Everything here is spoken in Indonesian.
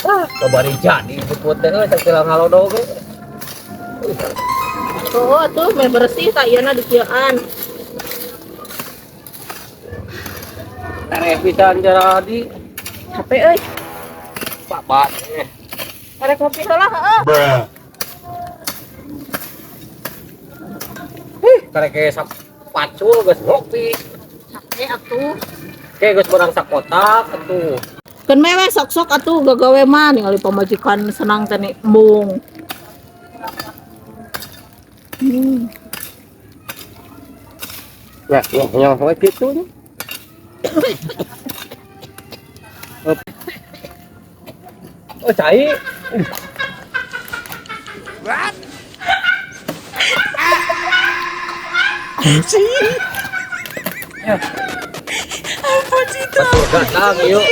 Kabari jadi jemput teh euy sakilang halodo ge. Tuh main bersih tak ieu na dikieuan. Tareh pisan jadi HP euy. babat Arek kopi heula heueuh. karek sak pacul geus ngopi. HP atuh. Ge geus barang sakotak atuh. Kan meweh sok-sok atuh gagawe mah ningali pamajikan senang teh nih embung. Ya, yang we kitu nya. Oh, cai. Ya. Apa sih itu? Surga lagi yuk.